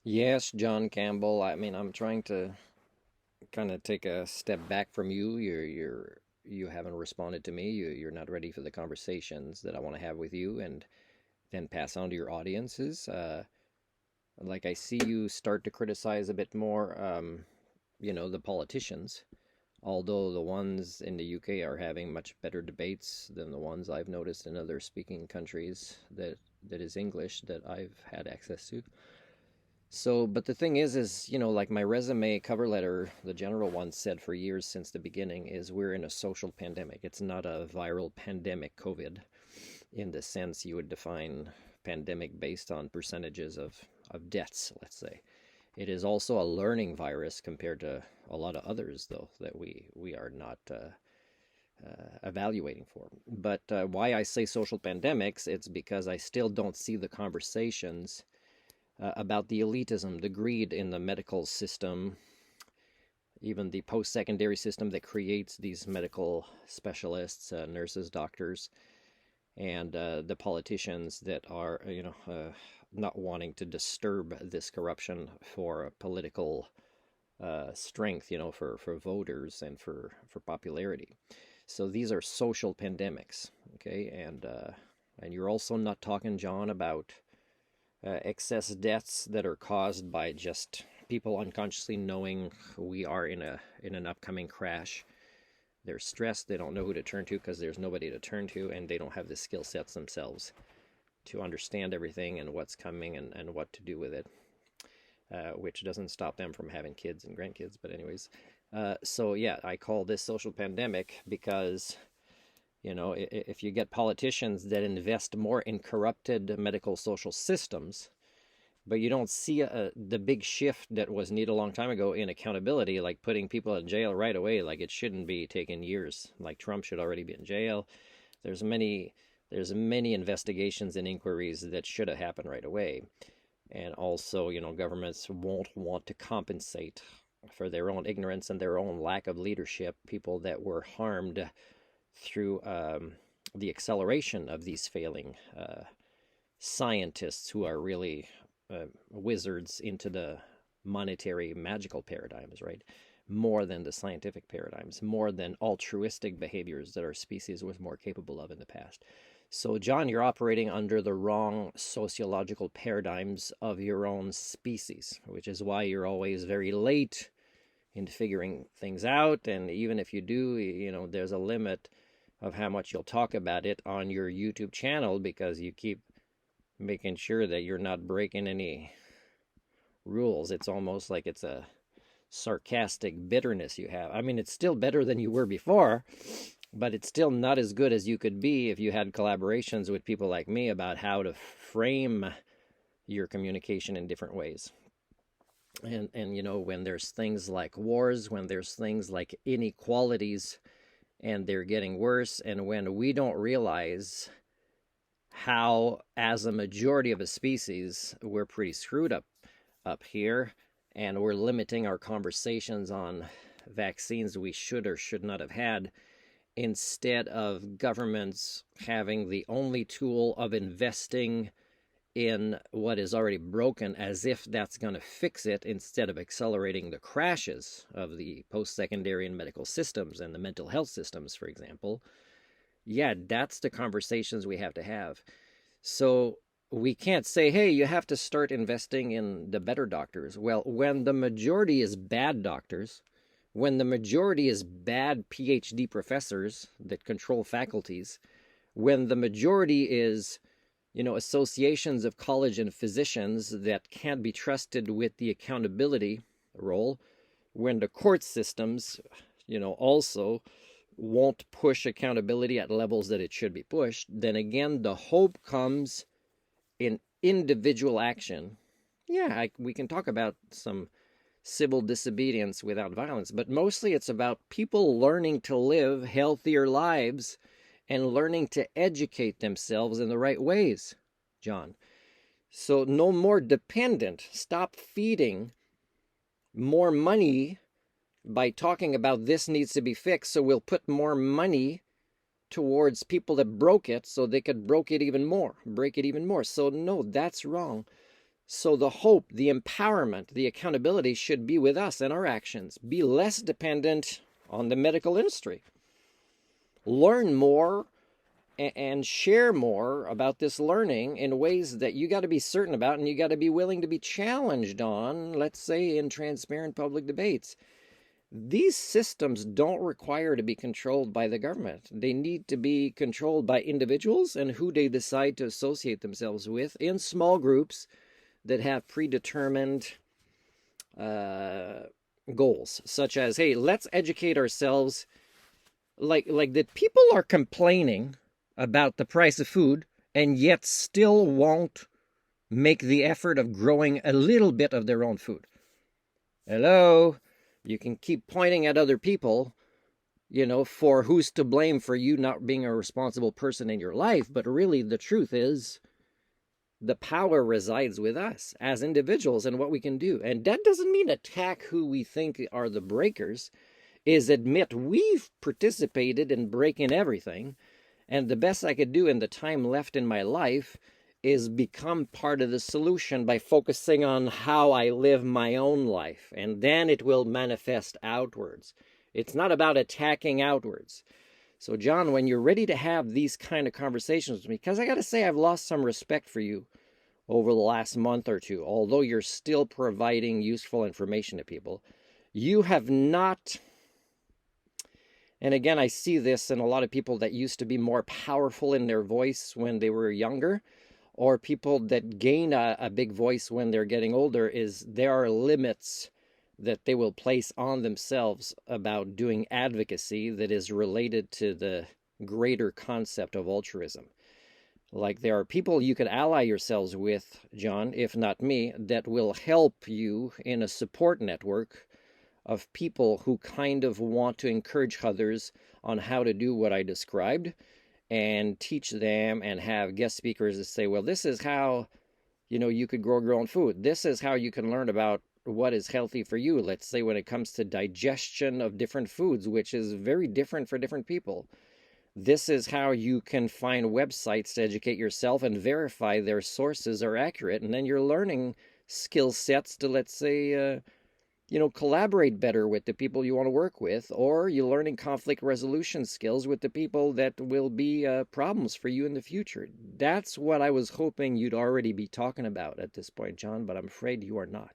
Yes, John Campbell. I mean, I'm trying to kind of take a step back from you. You haven't responded to me. You're not ready for the conversations that I want to have with you, and then pass on to your audiences. Like I see you start to criticize a bit more, the politicians. Although the ones in the UK are having much better debates than the ones I've noticed in other speaking countries that is English that I've had access to. So, but the thing is, like my resume cover letter, the general one said for years since the beginning, is we're in a social pandemic. It's not a viral pandemic, COVID, in the sense you would define pandemic based on percentages of deaths, let's say. It is also a learning virus compared to a lot of others, though, that we are not evaluating for. But why I say social pandemics, it's because I still don't see the conversations about the elitism, the greed in the medical system, even the post secondary system that creates these medical specialists, nurses, doctors, and the politicians that are, not wanting to disturb this corruption for political strength, for voters and for popularity. So these are social pandemics, okay? And you're also not talking, John, about excess deaths that are caused by just people unconsciously knowing we are in an upcoming crash. They're stressed. They don't know who to turn to because there's nobody to turn to, and they don't have the skill sets themselves to understand everything and what's coming and what to do with it, which doesn't stop them from having kids and grandkids. But anyways, so yeah, I call this social pandemic because if you get politicians that invest more in corrupted medical social systems, but you don't see the big shift that was needed a long time ago in accountability, like putting people in jail right away, like it shouldn't be taking years. Like Trump should already be in jail. There's many investigations and inquiries that should have happened right away. And also, governments won't want to compensate for their own ignorance and their own lack of leadership, people that were harmed through the acceleration of these failing scientists who are really wizards into the monetary magical paradigms, right? More than the scientific paradigms, more than altruistic behaviors that our species was more capable of in the past. So, John, you're operating under the wrong sociological paradigms of your own species, which is why you're always very late in figuring things out. And even if you do, there's a limit of how much you'll talk about it on your YouTube channel because you keep making sure that you're not breaking any rules. It's almost like it's a sarcastic bitterness you have. I mean, it's still better than you were before, but it's still not as good as you could be if you had collaborations with people like me about how to frame your communication in different ways. And when there's things like wars, when there's things like inequalities and they're getting worse, and when we don't realize how, as a majority of a species, we're pretty screwed up here, and we're limiting our conversations on vaccines we should or should not have had, instead of governments having the only tool of investing in what is already broken as if that's going to fix it, instead of accelerating the crashes of the post-secondary and medical systems and the mental health systems, for example. Yeah, that's the conversations we have to have. So we can't say, hey, you have to start investing in the better doctors. Well, when the majority is bad doctors, when the majority is bad PhD professors that control faculties, when the majority is, associations of college and physicians that can't be trusted with the accountability role, when the court systems, also won't push accountability at levels that it should be pushed, then again, the hope comes in individual action. Yeah, we can talk about some civil disobedience without violence, but mostly it's about people learning to live healthier lives and learning to educate themselves in the right ways, John. So no more dependent. Stop feeding more money by talking about this needs to be fixed, so we'll put more money towards people that broke it so they could break it even more. So no, that's wrong. So the hope, the empowerment, the accountability should be with us and our actions. Be less dependent on the medical industry. Learn more and share more about this learning in ways that you got to be certain about and you got to be willing to be challenged on, let's say in transparent public debates. These systems don't require to be controlled by the government. They need to be controlled by individuals and who they decide to associate themselves with in small groups that have predetermined goals, such as, hey, let's educate ourselves. Like that people are complaining about the price of food and yet still won't make the effort of growing a little bit of their own food. Hello? You can keep pointing at other people, for who's to blame for you not being a responsible person in your life. But really, the truth is, the power resides with us as individuals and what we can do. And that doesn't mean attack who we think are the breakers, is admit we've participated in breaking everything. And the best I could do in the time left in my life is become part of the solution by focusing on how I live my own life. And then it will manifest outwards. It's not about attacking outwards. So, John, when you're ready to have these kind of conversations with me, because I got to say I've lost some respect for you over the last month or two, although you're still providing useful information to people, you have not... And again, I see this in a lot of people that used to be more powerful in their voice when they were younger, or people that gain a big voice when they're getting older, is there are limits that they will place on themselves about doing advocacy that is related to the greater concept of altruism. Like there are people you could ally yourselves with, John, if not me, that will help you in a support network of people who kind of want to encourage others on how to do what I described and teach them and have guest speakers that say, well, this is how, you could grow your own food. This is how you can learn about what is healthy for you. Let's say when it comes to digestion of different foods, which is very different for different people. This is how you can find websites to educate yourself and verify their sources are accurate. And then you're learning skill sets to, let's say, collaborate better with the people you want to work with, or you're learning conflict resolution skills with the people that will be problems for you in the future. That's what I was hoping you'd already be talking about at this point, John, but I'm afraid you are not.